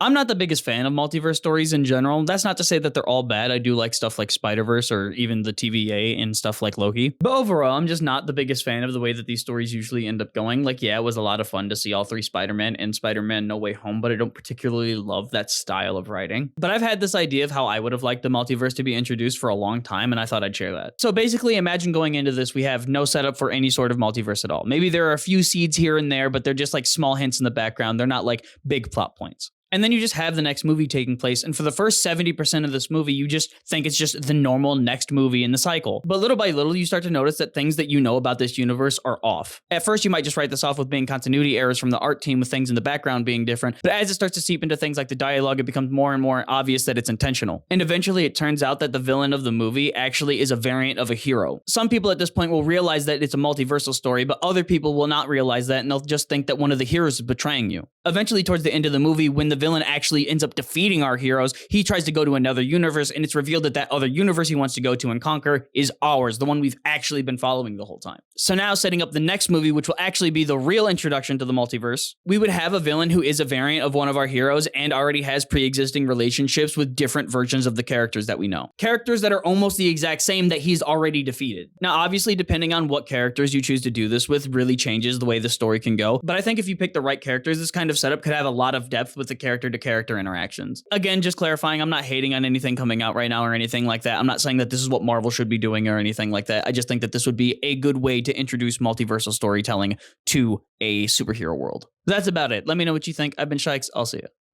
I'm not the biggest fan of multiverse stories in general. That's not to say that they're all bad. I do like stuff like Spider-Verse or even the TVA and stuff like Loki. But overall, I'm just not the biggest fan of the way that these stories usually end up going. Like, yeah, it was a lot of fun to see all three Spider-Man and Spider-Man No Way Home, but I don't particularly love that style of writing. But I've had this idea of how I would have liked the multiverse to be introduced for a long time, and I thought I'd share that. So basically, imagine going into this, we have no setup for any sort of multiverse at all. Maybe there are a few seeds here and there, but they're just like small hints in the background. They're not like big plot points. And then you just have the next movie taking place, and for the first 70% of this movie, you just think it's just the normal next movie in the cycle. But little by little, you start to notice that things that you know about this universe are off. At first, you might just write this off with being continuity errors from the art team with things in the background being different, but as it starts to seep into things like the dialogue, it becomes more and more obvious that it's intentional. And eventually, it turns out that the villain of the movie actually is a variant of a hero. Some people at this point will realize that it's a multiversal story, but other people will not realize that, and they'll just think that one of the heroes is betraying you. Eventually, towards the end of the movie, when the villain actually ends up defeating our heroes, he tries to go to another universe, and it's revealed that that other universe he wants to go to and conquer is ours, the one we've actually been following the whole time. So now, setting up the next movie, which will actually be the real introduction to the multiverse, we would have a villain who is a variant of one of our heroes and already has pre-existing relationships with different versions of the characters that we know. Characters that are almost the exact same that he's already defeated. Now, obviously, depending on what characters you choose to do this with really changes the way the story can go, but I think if you pick the right characters, this kind of setup could have a lot of depth with the character-to-character interactions. Again, just clarifying, I'm not hating on anything coming out right now or anything like that. I'm not saying that this is what Marvel should be doing or anything like that. I just think that this would be a good way to introduce multiversal storytelling to a superhero world. That's about it. Let me know what you think. I've been Shikes. I'll see you.